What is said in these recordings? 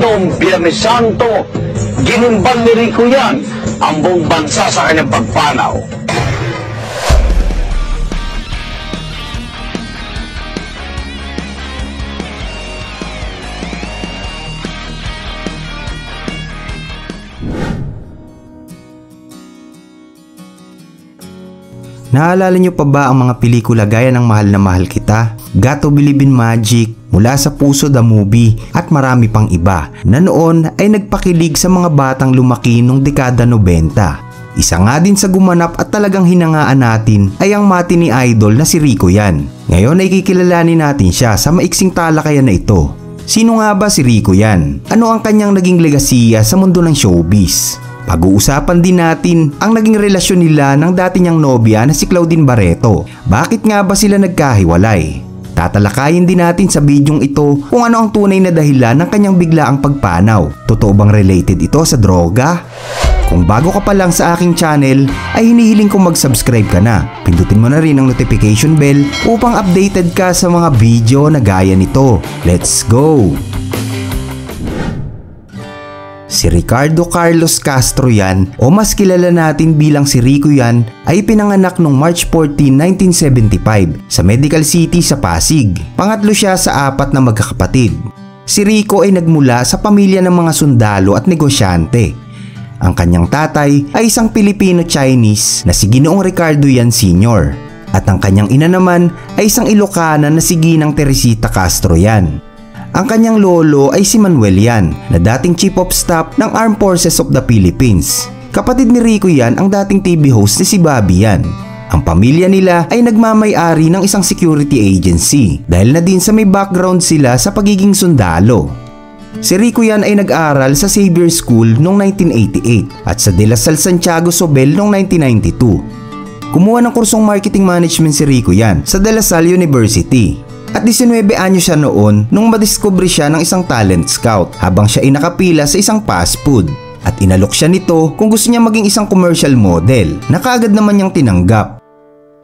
noong Biyernes Santo, ginimbal ni Rico yan ang buong bansa sa kanyang pagpanaw. Naalala niyo pa ba ang mga pelikula gaya ng Mahal na Mahal Kita, Got to Believe in Magic, Mula sa Puso the Movie at marami pang iba na noon ay nagpakilig sa mga batang lumaki nung dekada 90. Isa nga din sa gumanap at talagang hinangaan natin ay ang mati ni idol na si Rico Yan. Ngayon ay kikilalanin natin siya sa maiksing talakayan na ito. Sino nga ba si Rico Yan? Ano ang kanyang naging legasiya sa mundo ng showbiz? Pag-uusapan din natin ang naging relasyon nila ng dati niyang nobya na si Claudine Barreto. Bakit nga ba sila nagkahiwalay? Tatalakayin din natin sa bidyong ito kung ano ang tunay na dahilan ng kanyang biglaang pagpanaw. Totoo bang related ito sa droga? Kung bago ka pa lang sa aking channel, ay hinihiling kong mag-subscribe ka na. Pindutin mo na rin ang notification bell upang updated ka sa mga video na gaya nito. Let's go! Si Ricardo Carlos Castro Yan o mas kilala natin bilang si Rico Yan ay pinanganak noong March 14, 1975 sa Medical City sa Pasig. Pangatlo siya sa 4 na magkakapatid. Si Rico ay nagmula sa pamilya ng mga sundalo at negosyante. Ang kanyang tatay ay isang Pilipino-Chinese na si Ginoong Ricardo Yan Sr. At ang kanyang ina naman ay isang Ilocana na si Ginang Teresita Castro Yan. Ang kanyang lolo ay si Manuel Yan na dating Chief of Staff ng Armed Forces of the Philippines. Kapatid ni Rico Yan ang dating TV host ni si Bobby Yan. Ang pamilya nila ay nagmamay-ari ng isang security agency dahil na din sa may background sila sa pagiging sundalo. Si Rico Yan ay nag-aral sa Xavier School noong 1988 at sa De La Salle Santiago Sobel noong 1992. Kumuha ng kursong marketing management si Rico Yan sa De La Salle University. At 19 anyos siya noon nung madiscover siya ng isang talent scout habang siya ay nakapila sa isang fast food. At inalok siya nito kung gusto niya maging isang commercial model na kaagad naman niyang tinanggap.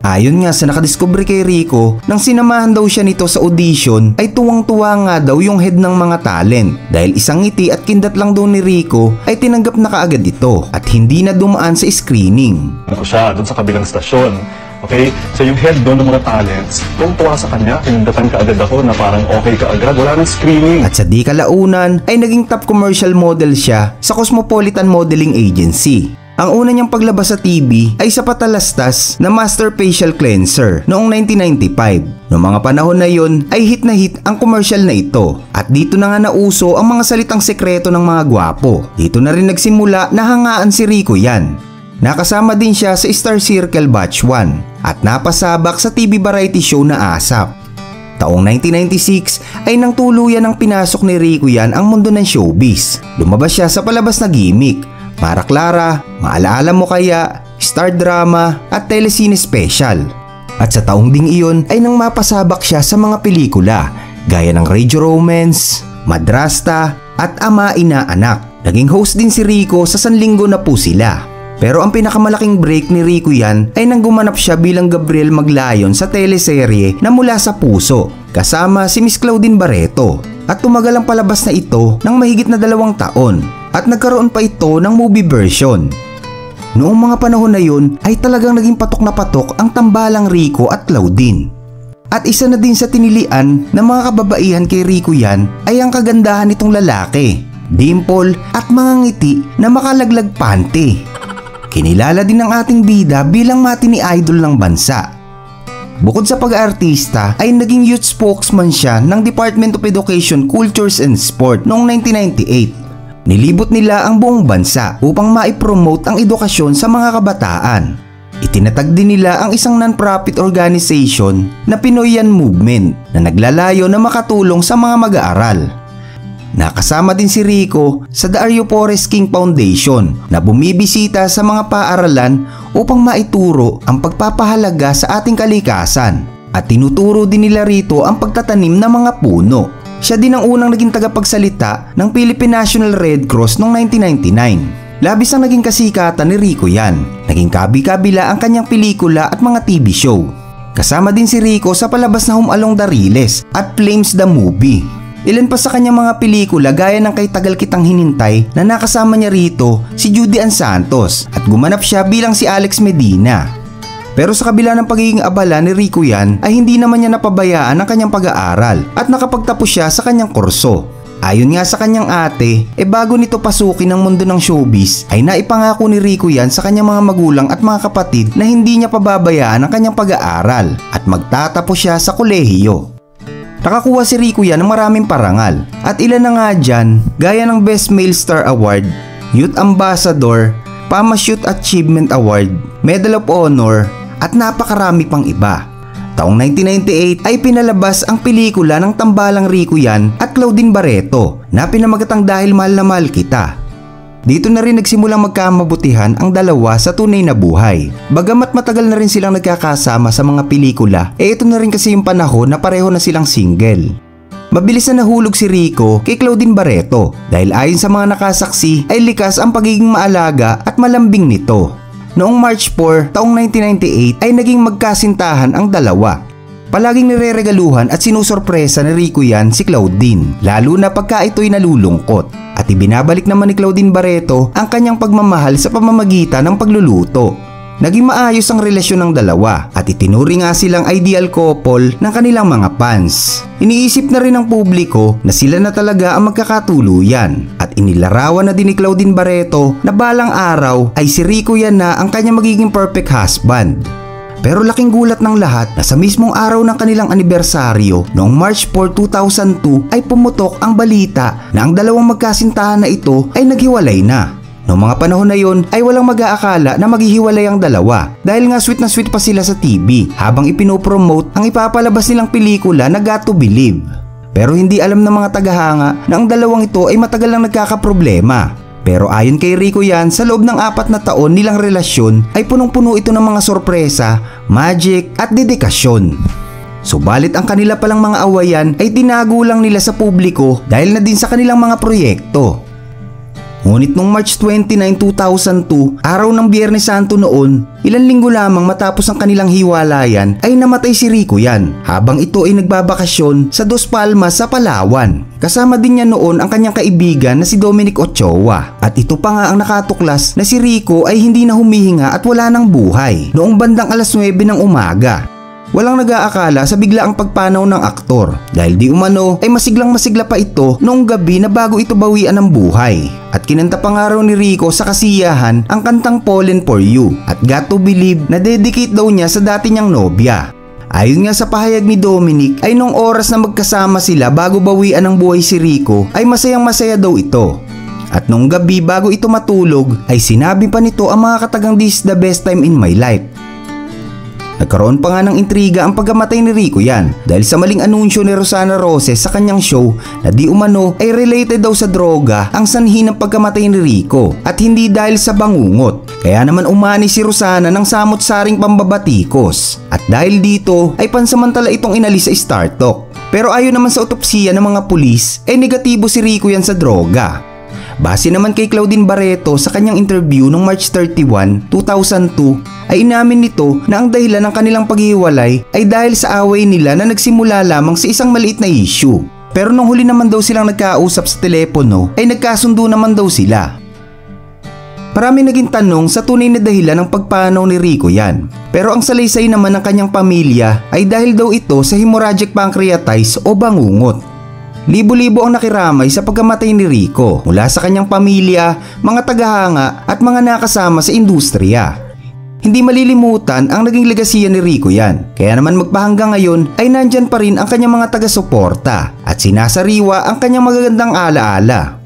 Ayon nga sa nakadiscover kay Rico, nang sinamahan daw siya nito sa audition ay tuwang-tuwa nga daw yung head ng mga talent dahil isang ngiti at kindat lang daw ni Rico ay tinanggap na kaagad ito at hindi na dumaan sa screening. Ako siya doon sa kabilang stasyon. Okay? So yung head doon ng mga talents, tuwa sa kanya, pinundatan ka agad ako na parang okay ka agad, wala nang screening. At sa di kalaunan ay naging top commercial model siya sa Cosmopolitan Modeling Agency. Ang una niyang paglabas sa TV ay sa patalastas na Master Facial Cleanser noong 1995. Noong mga panahon na yon ay hit na hit ang commercial na ito. At dito na nga nauso ang mga salitang sekreto ng mga gwapo. Dito na rin nagsimula na hangaan si Rico Yan. Nakasama din siya sa Star Circle Batch 1 at napasabak sa TV variety show na ASAP. Taong 1996 ay nang tuluyan ng pinasok ni Rico Yan ang mundo ng showbiz. Lumabas siya sa palabas na gimmick, Mara Clara, Maalaala Mo Kaya, Star Drama at Telesine Special. At sa taong ding iyon ay nang mapasabak siya sa mga pelikula gaya ng Radio Romance, Madrasta at Ama Ina Anak. Naging host din si Rico sa Sanlinggo na Po Sila. Pero ang pinakamalaking break ni Rico Yan ay nang gumanap siya bilang Gabriel Maglayon sa teleserye na Mula sa Puso kasama si Miss Claudine Barreto. At tumagal ang palabas na ito ng mahigit na 2 taon at nagkaroon pa ito ng movie version. Noong mga panahon na yun ay talagang naging patok na patok ang tambalang Rico at Claudine. At isa na din sa tinilian ng mga kababaihan kay Rico Yan ay ang kagandahan nitong lalaki, dimple at mga ngiti na makalaglag panty. Kinilala din ng ating bida bilang mati ni idol ng bansa. Bukod sa pag-aartista ay naging youth spokesman siya ng Department of Education, Cultures and Sport noong 1998. Nilibot nila ang buong bansa upang maipromote ang edukasyon sa mga kabataan. Itinatag din nila ang isang non-profit organization na Pinoy Yan Movement na naglalayo na makatulong sa mga mag-aaral. Nakasama din si Rico sa The Are You Forest King Foundation na bumibisita sa mga paaralan upang maituro ang pagpapahalaga sa ating kalikasan at tinuturo din nila rito ang pagtatanim ng mga puno. Siya din ang unang naging tagapagsalita ng Philippine National Red Cross noong 1999. Labis ang naging kasikatan ni Rico Yan. Naging kabi-kabila ang kanyang pelikula at mga TV show. Kasama din si Rico sa palabas na Home Along the Riles at Flames the Movie. Ilan pa sa kanyang mga pelikula gaya ng Kay Tagal Kitang Hinintay na nakasama niya rito si Judy Ann Santos at gumanap siya bilang si Alex Medina. Pero sa kabila ng pagiging abala ni Rico Yan ay hindi naman niya napabayaan ang kanyang pag-aaral at nakapagtapos siya sa kanyang kurso. Ayon nga sa kanyang ate, bago nito pasukin ang mundo ng showbiz ay naipangako ni Rico Yan sa kanyang mga magulang at mga kapatid na hindi niya pababayaan ang kanyang pag-aaral at magtatapos siya sa kolehiyo. Nakakuha si Rico Yan ng maraming parangal at ilan na nga dyan gaya ng Best Male Star Award, Youth Ambassador, PAMAS Youth Achievement Award, Medal of Honor at napakarami pang iba. Taong 1998 ay pinalabas ang pelikula ng tambalang Rico Yan at Claudine Barreto na pinamagatang Dahil Mahal na Mahal Kita. Dito na rin nagsimulang magkamabutihan ang dalawa sa tunay na buhay. Bagamat matagal na rin silang nagkakasama sa mga pelikula, ito na rin kasi yung panahon na pareho na silang single. Mabilis na nahulog si Rico kay Claudine Barreto dahil ayon sa mga nakasaksi ay likas ang pagiging maalaga at malambing nito. Noong March 4, taong 1998 ay naging magkasintahan ang dalawa. Palaging nireregaluhan at sinusorpresa ni Rico Yan si Claudine, lalo na pagka ito'y nalulungkot. At ibinabalik naman ni Claudine Barreto ang kanyang pagmamahal sa pamamagitan ng pagluluto. Naging maayos ang relasyon ng dalawa at itinuring nga silang ideal couple ng kanilang mga fans. Iniisip na rin ng publiko na sila na talaga ang magkakatuluyan at inilarawan na din ni Claudine Barreto na balang araw ay si Rico Yan na ang kanyang magiging perfect husband. Pero laking gulat ng lahat na sa mismong araw ng kanilang anibersaryo noong March 4, 2002 ay pumutok ang balita na ang dalawang magkasintahan na ito ay naghiwalay na. Noong mga panahon na yon ay walang mag-aakala na maghihiwalay ang dalawa dahil nga sweet na sweet pa sila sa TV habang ipinopromote ang ipapalabas nilang pelikula na Got to Believe. Pero hindi alam ng mga tagahanga na ang dalawang ito ay matagal lang nagkakaproblema. Pero ayon kay Rico Yan, sa loob ng 4 na taon nilang relasyon ay punong-puno ito ng mga sorpresa, magic at dedikasyon. Subalit ang kanila palang mga awayan ay tinago lang nila sa publiko dahil na din sa kanilang mga proyekto. Ngunit noong March 29, 2002, araw ng Biyernes Santo noon, ilang linggo lamang matapos ang kanilang hiwalayan ay namatay si Rico Yan habang ito ay nagbabakasyon sa Dos Palmas sa Palawan. Kasama din niya noon ang kanyang kaibigan na si Dominic Ochoa at ito pa nga ang nakatuklas na si Rico ay hindi na humihinga at wala ng buhay noong bandang alas 9 ng umaga. Walang nag-aakala sa biglaang pagpanaw ng aktor dahil di umano ay masiglang-masigla pa ito noong gabi na bago ito bawian ng buhay. At kinanta pa nga raw ni Rico sa kasiyahan ang kantang Fallen For You at Got to Believe na dedicate daw niya sa dati niyang nobya. Ayon nga sa pahayag ni Dominic ay nung oras na magkasama sila bago bawian ng buhay si Rico ay masayang masaya daw ito. At nung gabi bago ito matulog ay sinabi pa nito ang mga katagang "This is the best time in my life." Nagkaroon pa nga ng intriga ang pagkamatay ni Rico Yan dahil sa maling anunsyo ni Rosana Roses sa kanyang show na di umano ay related daw sa droga ang sanhi ng pagkamatay ni Rico at hindi dahil sa bangungot. Kaya naman umani si Rosana ng samot-saring pambabatikos at dahil dito ay pansamantala itong inalis sa Star Talk. Pero ayon naman sa otopsiya ng mga pulis ay negatibo si Rico Yan sa droga. Base naman kay Claudine Barreto sa kanyang interview noong March 31, 2002 ay inamin nito na ang dahilan ng kanilang paghihiwalay ay dahil sa away nila na nagsimula lamang sa isang maliit na issue. Pero nung huli naman daw silang nagkausap sa telepono ay nagkasundo naman daw sila. Marami naging tanong sa tunay na dahilan ng pagpanaw ni Rico Yan. Pero ang salaysay naman ng kanyang pamilya ay dahil daw ito sa hemorrhagic pancreatitis o bangungot. Libo-libo ang nakiramay sa pagkamatay ni Rico mula sa kanyang pamilya, mga tagahanga at mga nakasama sa industriya. Hindi malilimutan ang naging legasiya ni Rico Yan. Kaya naman magpahanggang ngayon ay nandyan pa rin ang kanyang mga taga-suporta at sinasariwa ang kanyang magagandang alaala.